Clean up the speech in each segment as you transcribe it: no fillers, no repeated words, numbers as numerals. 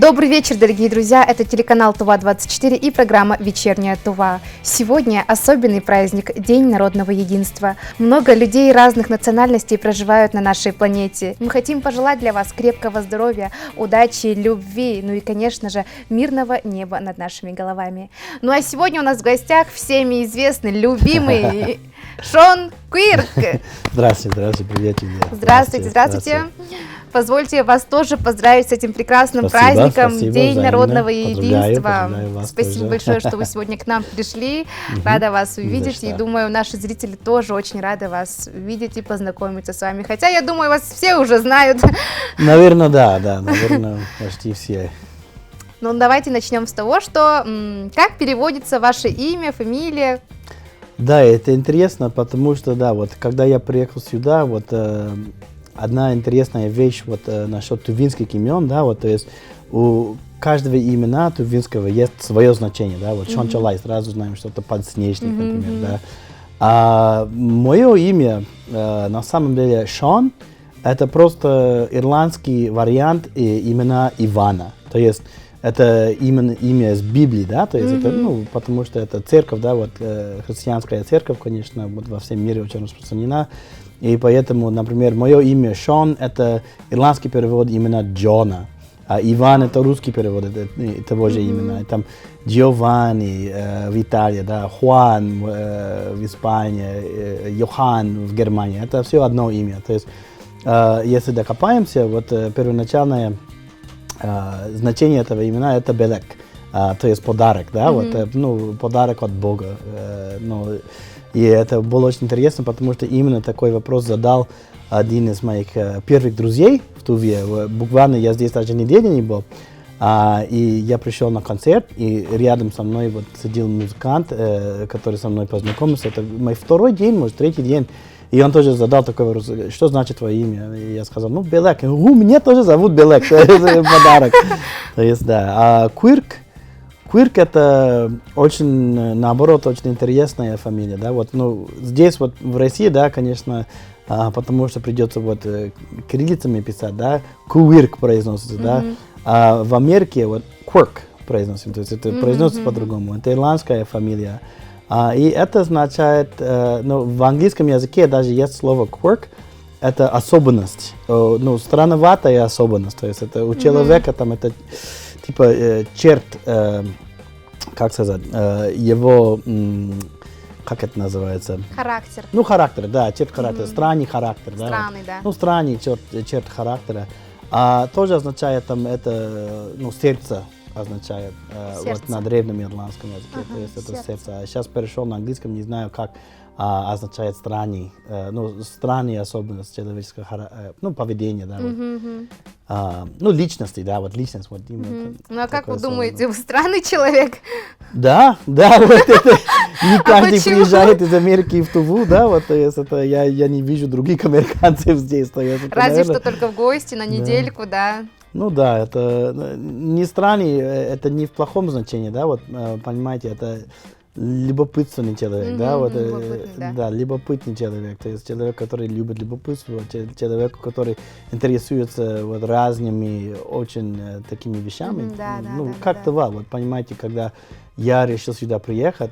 Добрый вечер, дорогие друзья! Это телеканал Тува-24 и программа «Вечерняя Тува». Сегодня особенный праздник – День народного единства. Много людей разных национальностей проживают на нашей планете. Мы хотим пожелать для вас крепкого здоровья, удачи, любви, ну и, конечно же, мирного неба над нашими головами. Ну а сегодня у нас в гостях всеми известный, любимый Шон Куирк. Здравствуйте, привет. Здравствуйте. Позвольте вас тоже поздравить с этим прекрасным праздником, День народного единства. Спасибо большое, что вы сегодня к нам пришли. Рада вас увидеть. И думаю, наши зрители тоже очень рады вас видеть и познакомиться с вами. Хотя, я думаю, вас все уже знают. Наверное, да, наверное, почти все. Ну, давайте начнем с того, что как переводится ваше имя, фамилия? Да, это интересно, потому что, да, вот когда я приехал сюда, вот одна интересная вещь вот насчет тувинских имен, да, вот, то есть у каждого имени тувинского есть свое значение, да, вот Шон Чолай, сразу знаем, что это подснежник, например, да. А мое имя, на самом деле, Шон, это просто ирландский вариант имени Ивана, то есть это имя из Библии, да, то есть это, ну, потому что это церковь, да, вот христианская церковь, конечно, вот во всем мире очень распространена. И поэтому, например, мое имя Шон – это ирландский перевод именно Джона, а Иван – это русский перевод того же имени. И там Джованни в Италии, да, Хуан в Испании, Йохан в Германии – это все одно имя. То есть, если докопаемся, вот первоначальное значение этого имени – это белек, то есть подарок, да, вот, ну, подарок от Бога. И это было очень интересно, потому что именно такой вопрос задал один из моих первых друзей в Туве. Буквально я здесь даже недели не был. И я пришел на концерт, и рядом со мной вот сидел музыкант, который со мной познакомился. Это мой второй день, может, третий день. И он тоже задал такой вопрос, что значит твое имя? И я сказал, ну, Белек. Меня тоже зовут Белек, это подарок. То есть, да. А Куирк это очень, наоборот, очень интересная фамилия, да, вот, ну, здесь вот в России, да, конечно, потому что придется вот кириллицами писать, да, Куирк произносится, да, а в Америке вот Quirk произносится, то есть это произносится по-другому, это ирландская фамилия, и это означает, ну, в английском языке даже есть слово Quirk, это особенность, ну, странноватая особенность, то есть это у человека там это типа черт, как сказать, его, как это называется? Характер. Ну, характер, да, черт характера, странный характер, да. Странный, да. Ну, странный черт характера. А тоже означает там это, ну, сердце означает, вот на древнем ирландском языке, то есть это сердце. А сейчас перешел на английском, не знаю, как означает странный, ну, странные особенности человеческого, ну, поведения, да, вот. Ну, личности, да, вот личность, вот именно. Ну, а как вы думаете, вы странный человек? Да, вот это, не каждый приезжает из Америки в Туву, да, вот, то есть это, я не вижу других американцев здесь, то есть это, разве наверное, что только в гости на недельку, да. Ну да, это не странный, это не в плохом значении, да, вот, понимаете, это любопытный человек, да, вот, да, любопытный человек, то есть человек, который любит любопытство, человек, который интересуется вот разными очень такими вещами, ну, как Тува, вот, понимаете, когда я решил сюда приехать,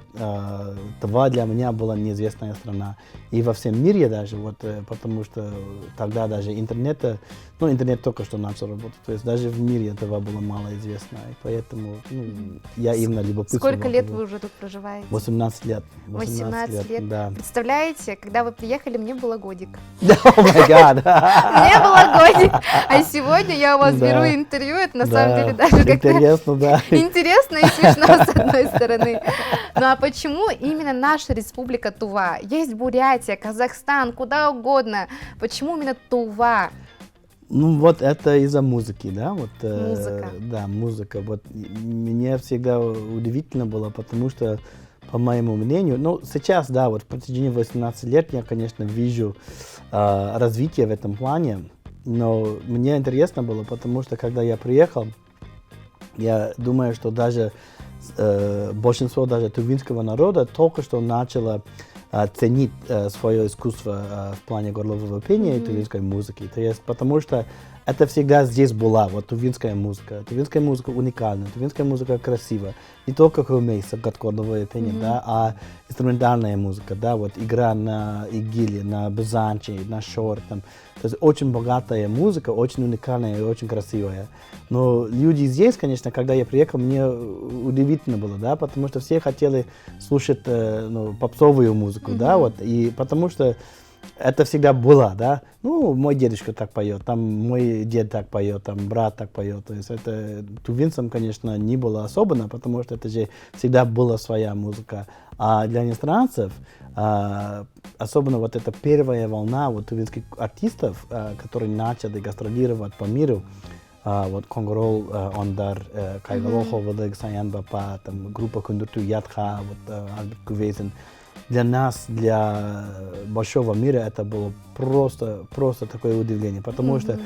Тува для меня была неизвестная страна, и во всем мире даже, вот, потому что тогда даже интернет только что начал работать, то есть даже в мире Тува было малоизвестно, и поэтому, ну, я именно любопытствовал. Сколько лет вы уже тут проживаете? 18 лет. 18 лет. Да. Представляете, когда вы приехали, мне было годик. О май гад. Мне было годик. А сегодня я у вас беру интервью, это на самом деле даже как-то интересно, да. Интересно и смешно с одной стороны. Ну а почему именно наша республика Тува? Есть Бурятия, Казахстан, куда угодно. Почему именно Тува? Ну вот это из-за музыки, да, вот. Музыка. Да, музыка. Вот мне всегда удивительно было, потому что, по моему мнению, ну сейчас, да, вот в протяжении 18 лет я, конечно, вижу развитие в этом плане, но мне интересно было, потому что когда я приехал, я думаю, что даже большинство даже тувинского народа только что начало ценить свое искусство в плане горлового пения и тувинской музыки. То есть, потому что это всегда здесь была, вот тувинская музыка. Тувинская музыка уникальна, тувинская музыка красивая. Не только хумейса, как горловое пение, да, а инструментальная музыка, да, вот игра на игиле, на бузанче, на шор, там. То есть очень богатая музыка, очень уникальная и очень красивая. Но люди здесь, конечно, когда я приехал, мне удивительно было, да, потому что все хотели слушать попсовую музыку, да, вот, и потому что это всегда было, да. Ну, мой дедушка так поет, там мой дед так поет, там брат так поет. То есть это тувинцам, конечно, не было особенно, потому что это же всегда была своя музыка. А для иностранцев, особенно вот эта первая волна вот тувинских артистов, которые начали гастролировать по миру, вот Конгорол, Ондар, Кайгалохо, Владык Саян Бапа, там группа Кундурту Ядха, вот Альберт Кувейзен. Для нас, для большого мира, это было просто такое удивление, потому что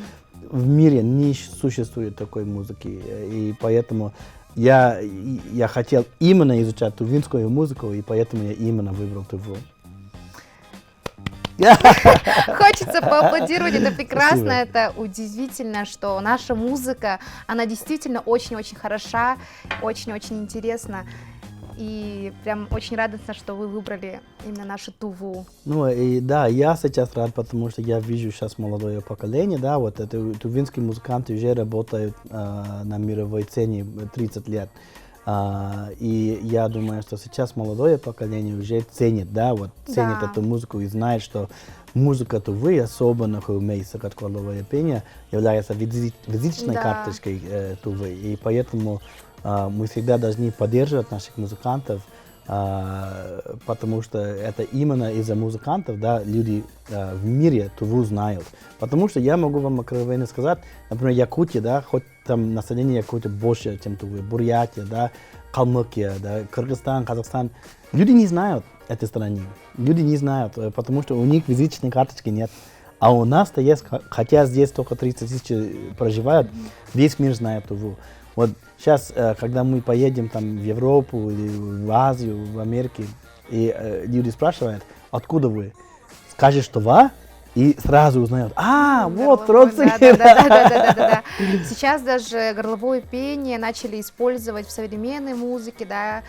в мире не существует такой музыки, и поэтому я хотел именно изучать тувинскую музыку, и поэтому я именно выбрал Туву. Хочется поаплодировать, это прекрасно, Спасибо. это удивительно, что наша музыка, она действительно очень-очень хороша, очень-очень интересна. И прям очень радостно, что вы выбрали именно нашу Туву. Ну и да, я сейчас рад, потому что я вижу сейчас молодое поколение, да, вот это тувинские музыканты уже работают на мировой сцене 30 лет. И я думаю, что сейчас молодое поколение уже ценит, да, вот ценит Да. эту музыку и знает, что музыка Тувы, особенно хумейса, как горловое пение, является визитной Да. карточкой Тувы. И поэтому мы всегда должны поддерживать наших музыкантов, потому что это именно из-за музыкантов, да, люди в мире Туву знают. Потому что я могу вам откровенно сказать, например, Якутия, да, хоть там население Якутии больше, чем Тувы, Бурятия, да, Калмыкия, да, Кыргызстан, Казахстан, люди не знают этой страны, люди не знают, потому что у них визитной карточки нет. А у нас-то есть, хотя здесь только 30 тысяч проживают, весь мир знает Туву. Вот сейчас, когда мы поедем там в Европу или в Азию, в Америку, и люди спрашивают, откуда вы? Скажешь, что вы, и сразу узнают, вот родственники. Да. Сейчас даже горловое пение начали использовать в современной музыке, да,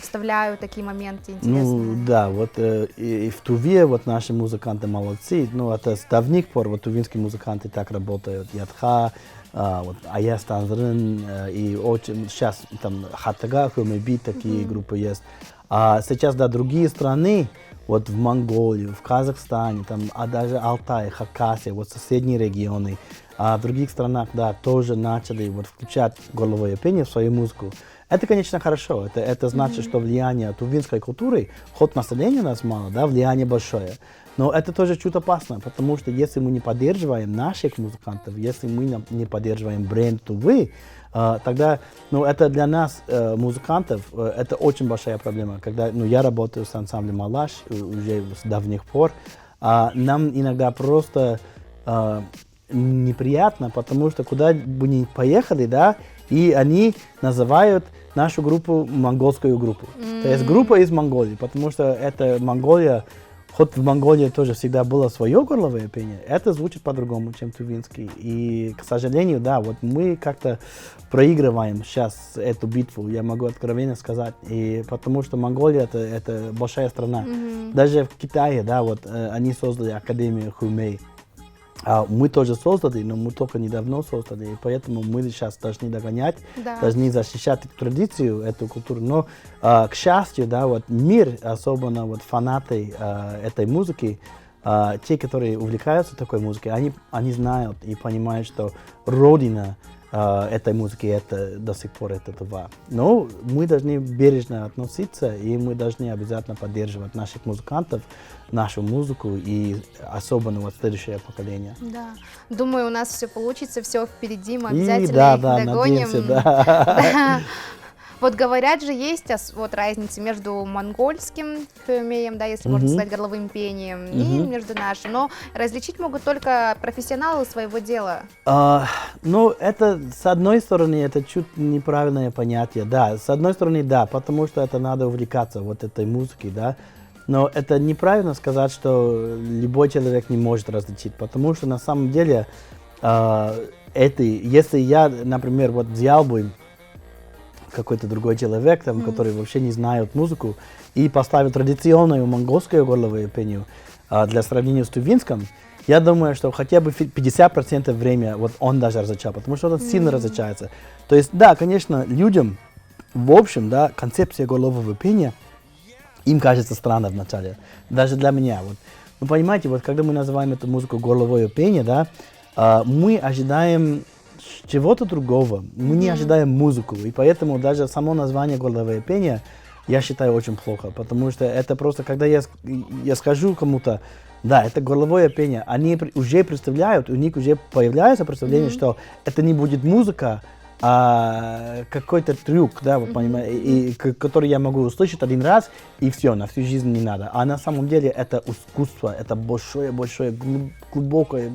вставляют такие моменты интересные. Ну да, вот и в Туве вот наши музыканты молодцы, ну это с давних пор вот тувинские музыканты так работают, Ядха, вот Аяс Танзрын, и очень сейчас там Хаттага, Хумеби, такие группы есть. А сейчас, да, другие страны, вот в Монголии, в Казахстане, там, а даже Алтай, Хакасия, вот соседние регионы, а в других странах, да, тоже начали вот включать горловое пение в свою музыку. Это, конечно, хорошо. Это значит, что влияние тувинской культуры, хоть населения у нас мало, да, влияние большое. Но это тоже чуть опасно, потому что если мы не поддерживаем наших музыкантов, если мы не поддерживаем бренд Тувы, тогда, ну, это для нас, музыкантов, это очень большая проблема. Когда, ну, я работаю с ансамблем «Малаш» уже с давних пор, нам иногда просто неприятно, потому что куда бы ни поехали, да, и они называют нашу группу монгольскую группу. То есть группа из Монголии, потому что это Монголия, хоть в Монголии тоже всегда было свое горловое пение, это звучит по-другому, чем тувинский. И, к сожалению, да, вот мы как-то проигрываем сейчас эту битву, я могу откровенно сказать. И потому что Монголия это большая страна. Даже в Китае, да, вот они создали Академию Хумей. Мы тоже создали, но мы только недавно создали, и поэтому мы сейчас должны догонять, должны защищать эту традицию, эту культуру. Но, к счастью, да, вот мир, особенно вот фанаты этой музыки, те, которые увлекаются такой музыкой, они знают и понимают, что родина этой музыки это до сих пор это Тува. Но мы должны бережно относиться, и мы должны обязательно поддерживать наших музыкантов, нашу музыку и особенно вот следующее поколение. Да. Думаю, у нас все получится, все впереди, мы И обязательно их да, догоним. надеемся, да. Да. Вот говорят же, есть вот разница между монгольским хюмеем, да, если можно сказать, горловым пением, и между нашим. Но различить могут только профессионалы своего дела. Ну, это, с одной стороны, это чуть неправильное понятие, да. С одной стороны, да, потому что это надо увлекаться вот этой музыкой, да. Но это неправильно сказать, что любой человек не может различить, потому что на самом деле, если я, например, вот взял бы какой-то другой человек, там, который вообще не знает музыку, и поставил традиционную монгольскую горловое пение для сравнения с тувинским, я думаю, что хотя бы 50% времени вот он даже различал, потому что он сильно различается. То есть, да, конечно, людям, в общем, да, концепция горлового пения, им кажется странно вначале, даже для меня. Вот. Ну, понимаете, вот когда мы называем эту музыку горловое пение, да, мы ожидаем чего-то другого, мы не ожидаем музыку, и поэтому даже само название горловое пение я считаю очень плохо, потому что это просто, когда я скажу кому-то, да, это горловое пение, они уже представляют, у них уже появляется представление, что это не будет музыка, а какой-то трюк, да, вы понимаете, и который я могу услышать один раз, и все, на всю жизнь не надо. А на самом деле это искусство, это большое, глубокое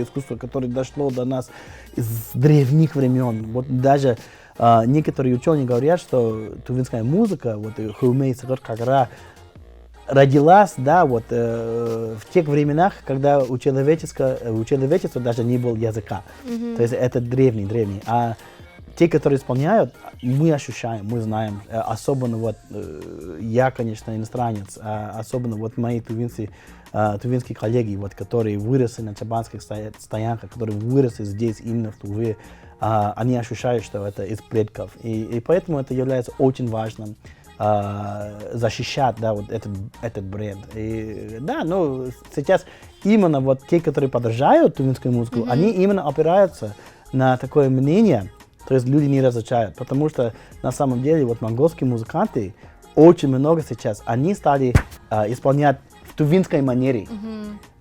искусство, которое дошло до нас из древних времен. Вот даже некоторые ученые говорят, что тувинская музыка, вот Хумей Сагар родилась, да, вот в тех временах, когда у человечества даже не было языка. То есть это древний. А те, которые исполняют, мы ощущаем, мы знаем. Особенно вот я, конечно, иностранец, особенно вот мои тувинские коллеги, вот, которые выросли на чабанских стоянках, которые выросли здесь, именно в Туве, они ощущают, что это из предков. И поэтому это является очень важным защищать, да, вот этот бренд. И, да, ну, сейчас именно вот те, которые поддерживают тувинскую музыку, они именно опираются на такое мнение, то есть люди не различают, потому что на самом деле вот монгольские музыканты очень много сейчас, они стали исполнять в тувинской манере.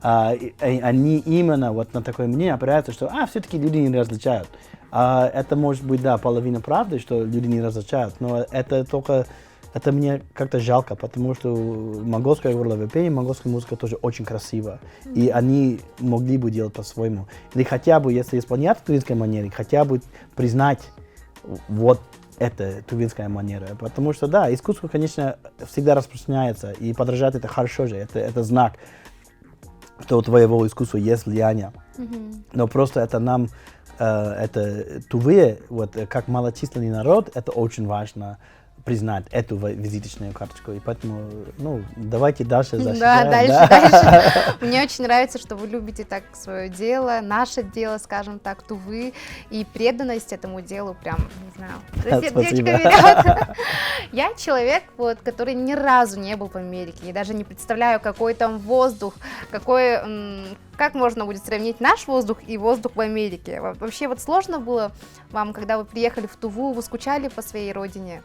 Они именно вот на такое мнение опираются, что все-таки люди не различают. Это может быть, да, половина правды, что люди не различают, но это мне как-то жалко, потому что монгольское горловое пение, монгольская музыка тоже очень красиво. И они могли бы делать по-своему. Или хотя бы, если исполнять в тувинской манере, хотя бы признать вот это тувинская манера. Потому что, да, искусство, конечно, всегда распространяется. И подражать это хорошо же, это знак, что у твоего искусства есть влияние. Но просто это нам, это Туве, вот как малочисленный народ, это очень важно признать эту визиточную карточку. И поэтому, ну, давайте дальше защищаем. Да, дальше. Мне очень нравится, что вы любите так свое дело, наше дело, скажем так, Тувы, и преданность этому делу прям, не знаю, сердечками. Я человек, вот, который ни разу не был в Америке, и даже не представляю, какой там воздух, как можно будет сравнить наш воздух и воздух в Америке. Вообще вот сложно было вам, когда вы приехали в Туву, вы скучали по своей родине?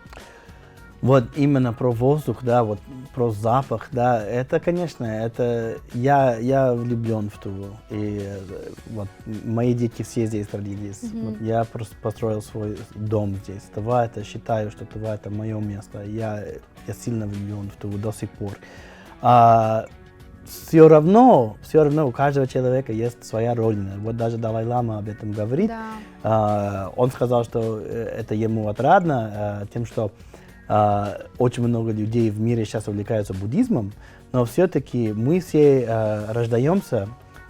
Вот именно про воздух, да, вот про запах, да, это, конечно, это я влюблен в Туву, и вот мои дети все здесь родились, вот я просто построил свой дом здесь. Тува, это считаю, что Тува это мое место, я сильно влюблен в Туву до сих пор. Все равно у каждого человека есть своя родина. Вот даже Далай-лама об этом говорит. Да. Он сказал, что это ему отрадно тем, что очень много людей в мире сейчас увлекаются буддизмом, но все-таки мы все рождаемся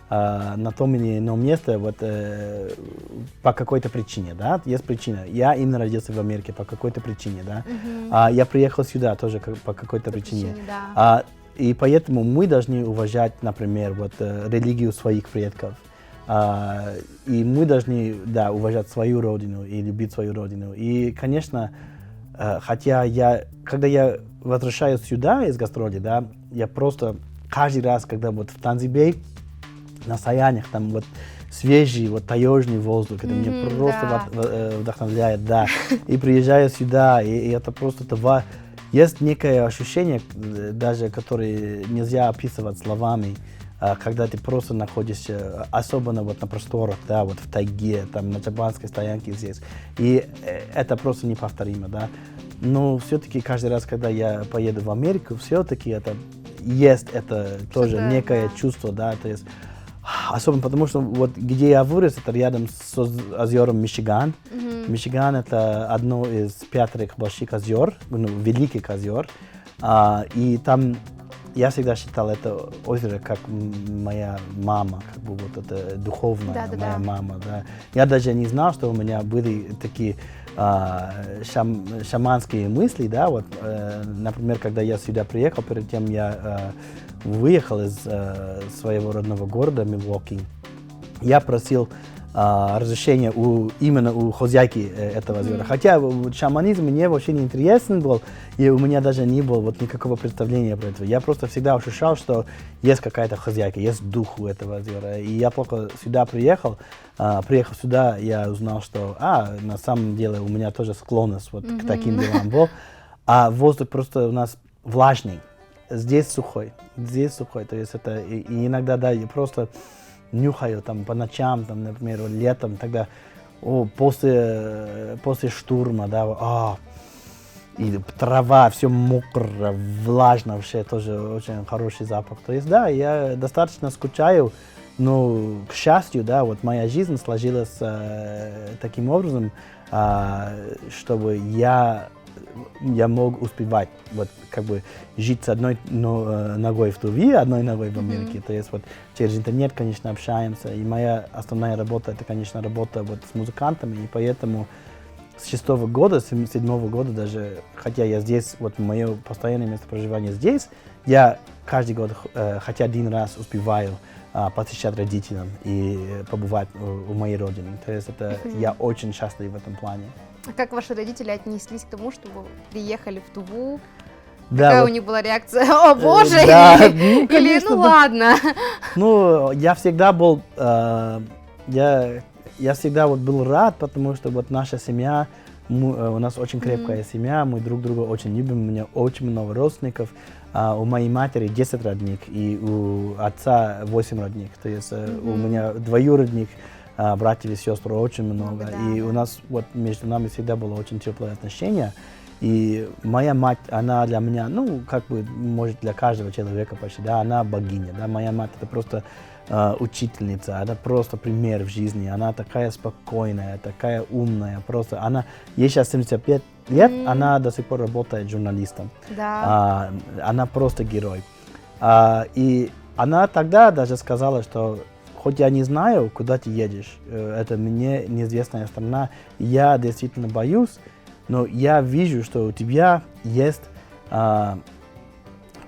на том или ином месте вот, по какой-то причине, да, есть причина. Я именно родился в Америке по какой-то причине, да. Я приехал сюда тоже по какой-то причине. Да. И поэтому мы должны уважать, например, вот, религию своих предков. И мы должны, да, уважать свою родину и любить свою родину. И, конечно, хотя когда я возвращаюсь сюда из гастроли, да, я просто каждый раз, когда вот в Танзибе на Саянях, там вот свежий, вот таежный воздух, это меня просто вдохновляет, да. И приезжаю сюда, и это просто това. Есть некое ощущение, даже которое нельзя описывать словами, когда ты просто находишься, особенно вот на просторах, да, вот в тайге, там на чабанской стоянке здесь. И это просто неповторимо, да. Но все-таки каждый раз, когда я поеду в Америку, все-таки это тоже некое чувство, да, то есть особенно потому, что вот где я вырос, это рядом с озером Мичиган. Мичиган это одно из 5 больших озер, великих озер, и там я всегда считал это озеро как моя мама, как бы вот это духовная моя мама. Да. Я даже не знал, что у меня были такие шаманские мысли, да, вот, например, когда я сюда приехал, перед тем я выехал из своего родного города Милуоки, я просил разрешения именно у хозяйки этого озера. Хотя шаманизм мне вообще не интересен был, и у меня даже не было вот никакого представления про это. Я просто всегда ощущал, что есть какая-то хозяйка, есть дух у этого озера. И я только сюда приехал, приехав сюда, я узнал, что на самом деле у меня тоже склонность вот к таким делам был. А воздух просто у нас влажный, здесь сухой. То есть это и иногда, да, я просто нюхаю там по ночам, там, например, летом, тогда после штурма, да, и трава, все мокро, влажно, вообще тоже очень хороший запах. То есть, да, я достаточно скучаю, но, к счастью, да, вот моя жизнь сложилась таким образом, чтобы я мог успевать, вот, как бы, жить с одной ногой в Туве, одной ногой в Америке. То есть, вот, через интернет, конечно, общаемся. И моя основная работа, это, конечно, работа вот с музыкантами. И поэтому с 6-го года, с 7-го года даже, хотя я здесь, вот, мое постоянное место проживания здесь, я каждый год хотя один раз успеваю посещать родителям и побывать у моей родины. То есть, это я очень счастлив в этом плане. А как ваши родители отнеслись к тому, что вы приехали в Туву? Да, Какая вот, у них была реакция? О, боже! да, Или, конечно, ну да. ладно. Ну, я всегда был, я всегда вот был рад, потому что вот наша семья, у нас очень крепкая семья, мы друг друга очень любим, у меня очень много родственников. У моей матери 10 родник и у отца 8 родник. То есть у меня двоюродник, братьев и сестр очень много. И у нас вот между нами всегда было очень теплое отношение. И моя мать, она для меня, ну, как бы, может, для каждого человека почти, да, она богиня, да, моя мать это просто учительница, она просто пример в жизни, она такая спокойная, такая умная, просто, ей сейчас 75 лет, она до сих пор работает журналистом, она просто герой. И она тогда даже сказала, что хоть я не знаю, куда ты едешь, это мне неизвестная страна, я действительно боюсь, но я вижу, что у тебя есть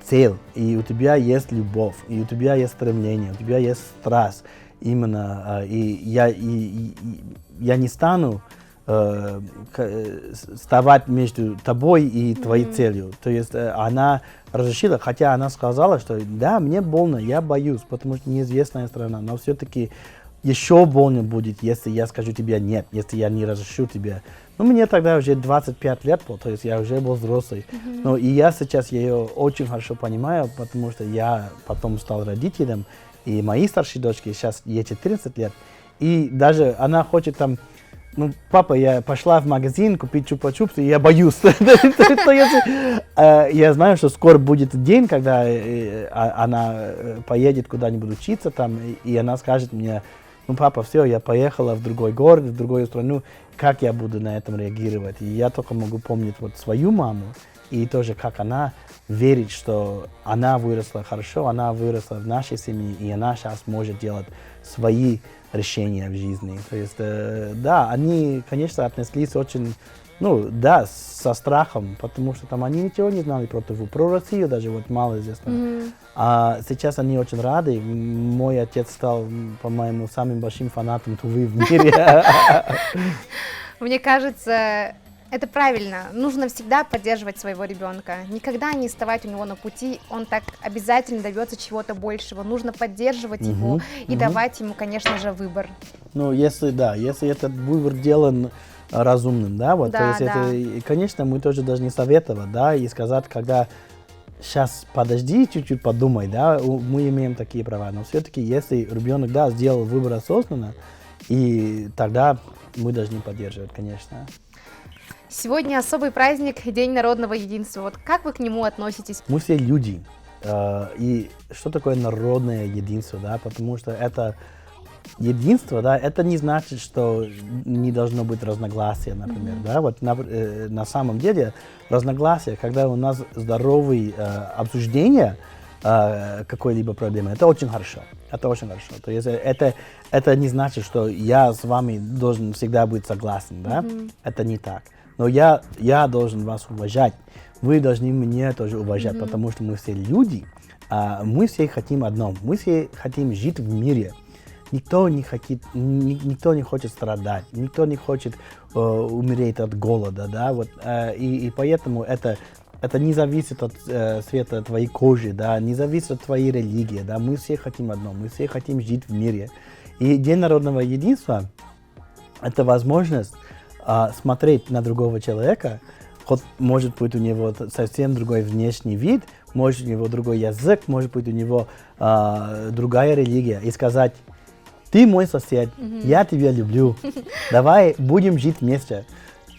цель, и у тебя есть любовь, и у тебя есть стремление, у тебя есть страсть. Именно, и я не стану вставать между тобой и твоей целью. То есть она разрешила, хотя она сказала, что да, мне больно, я боюсь, потому что неизвестная страна, но все-таки еще больно будет, если я скажу тебе нет, если я не разрешу тебе. Ну, мне тогда уже 25 лет было, то есть я уже был взрослый. Но и я сейчас ее очень хорошо понимаю, потому что я потом стал родителем, и моей старшей дочке сейчас ей 14 лет. И даже она хочет там, ну, папа, я пошла в магазин купить чупа-чупсы, и я боюсь. Я знаю, что скоро будет день, когда она поедет куда-нибудь учиться там, и она скажет мне, ну, папа, все, я поехала в другой город, в другую страну, как я буду на этом реагировать? И я только могу помнить вот свою маму, и тоже как она верит, что она выросла хорошо, она выросла в нашей семье, и она сейчас может делать свои решения в жизни. То есть, да, они, конечно, отнеслись очень, ну, да, со страхом, потому что там они ничего не знали про Туву, про Россию даже вот мало известно. А сейчас они очень рады. Мой отец стал, по-моему, самым большим фанатом Тувы в мире. Мне кажется, это правильно. Нужно всегда поддерживать своего ребенка. Никогда не вставать у него на пути. Он так обязательно добьется чего-то большего. Нужно поддерживать его и давать ему, конечно же, выбор. Ну, если этот выбор делан разумным, да, вот, то есть это, и, конечно, мы тоже должны советовать, да, и сказать, когда сейчас подожди, чуть-чуть подумай, да, мы имеем такие права, но все-таки, если ребенок, да, сделал выбор осознанно, и тогда мы должны поддерживать, конечно. Сегодня особый праздник, День народного единства. Вот как вы к нему относитесь? Мы все люди, и что такое народное единство, да, потому что это единство, да, это не значит, что не должно быть разногласия, например, да, вот на самом деле разногласия, когда у нас здоровые обсуждения, какой-либо проблемы. Это очень хорошо. Это очень хорошо. То есть это не значит, что я с вами должен всегда быть согласен, да? Это не так. Но я должен вас уважать. Вы должны меня тоже уважать, потому что мы все люди, мы все хотим одно. Мы все хотим жить в мире. Никто не хочет страдать, никто не хочет умереть от голода, да, вот, и поэтому это не зависит от цвета твоей кожи, да, не зависит от твоей религии, да, мы все хотим одно, мы все хотим жить в мире. И День народного единства – это возможность смотреть на другого человека, хоть может быть у него совсем другой внешний вид, может у него другой язык, может быть у него другая религия, и сказать: ты мой сосед, я тебя люблю, давай будем жить вместе.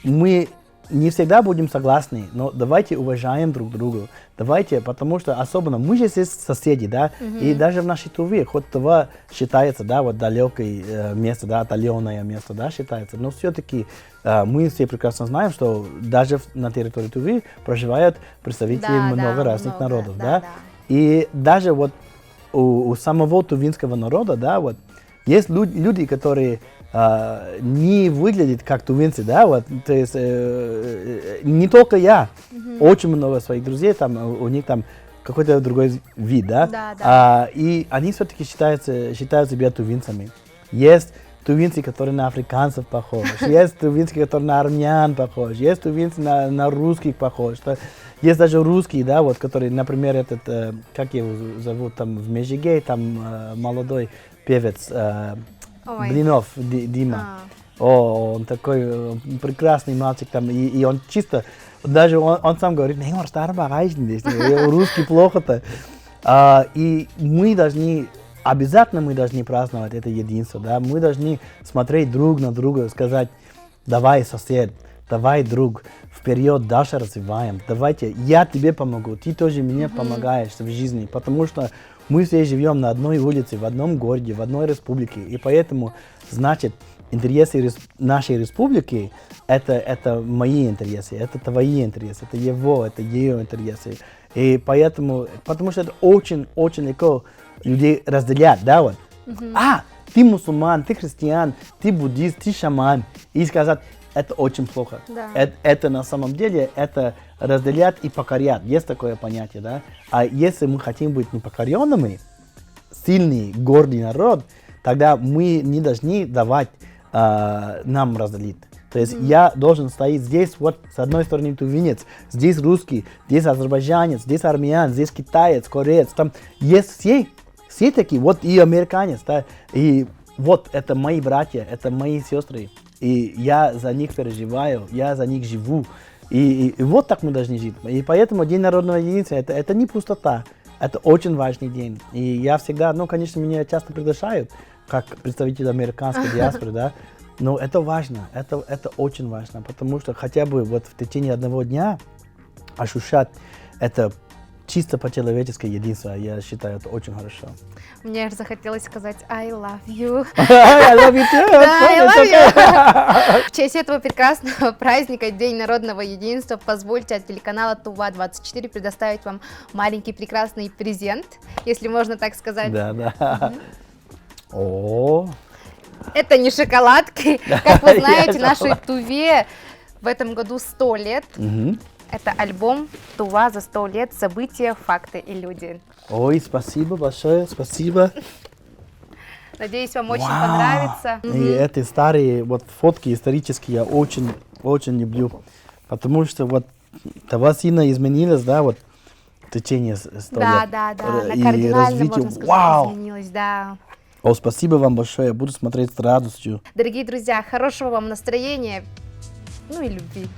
Мы не всегда будем согласны, но давайте уважаем друг друга. Давайте, потому что особенно мы же здесь соседи, да, и даже в нашей Туве, хоть Тува считается, да, вот далекое место, да, отдаленное место, да, считается, но все-таки мы все прекрасно знаем, что даже на территории Тувы проживают представители много разных народов, да. И даже вот у самого тувинского народа, да, вот, есть люди, которые не выглядят как тувинцы, да, вот, то есть не только я, очень много своих друзей, там, у них там какой-то другой вид, да, и они все-таки считают себя тувинцами. Есть тувинцы, которые на африканцев похожи, есть тувинцы, которые на армян похожи, есть тувинцы на русских похожи. Есть даже русские, да, вот, которые, например, этот, как его зовут, там, в Межиге, там, молодой певец, Блинов Дима. Он такой прекрасный мальчик, там, и он чисто, даже он сам говорит: русский плохо-то. И обязательно мы должны праздновать это единство, да, мы должны смотреть друг на друга, сказать: давай, сосед, давай, друг, вперед, дальше развиваем, давайте, я тебе помогу, ты тоже мне помогаешь в жизни, потому что мы все живем на одной улице, в одном городе, в одной республике, и поэтому, значит, интересы нашей республики это мои интересы, это твои интересы, это ее интересы, и поэтому, потому что это очень легко людей разделять, да, вот, ты мусульман, ты христиан, ты буддист, ты шаман, и сказать: это очень плохо. Да. Это на самом деле, это разделять и покорять. Есть такое понятие, да? А если мы хотим быть непокоренными, сильный, гордый народ, тогда мы не должны давать нам разделить. То есть я должен стоять здесь, вот с одной стороны тувинец, здесь русский, здесь азербайджанец, здесь армян, здесь китаец, кореец. Там есть все такие, вот и американец, да? И вот это мои братья, это мои сестры. И я за них переживаю, я за них живу. И вот так мы должны жить. И поэтому День народного единства это не пустота, это очень важный день. И я всегда, конечно, меня часто приглашают, как представитель американской диаспоры, да, но это важно, это очень важно, потому что хотя бы вот в течение одного дня ощущать это чисто по-человеческое единство, я считаю, это очень хорошо. Мне аж захотелось сказать I love you. I love you too. Да, I love you. В честь этого прекрасного праздника, День народного единства, позвольте от телеканала Тува-24 предоставить вам маленький прекрасный презент, если можно так сказать. Да. О. Это не шоколадки. Как вы знаете, нашей Туве в этом году 100 лет. Это альбом «Тува за 100 лет. События, факты и люди». Ой, спасибо большое, спасибо. Надеюсь, вам очень понравится. И эти старые вот фотки исторические я очень люблю, потому что вот Тува сильно изменилась, да, вот в течение 100 лет. Да, на кардинально, можно сказать, изменилась, да. О, спасибо вам большое, я буду смотреть с радостью. Дорогие друзья, хорошего вам настроения, и любви.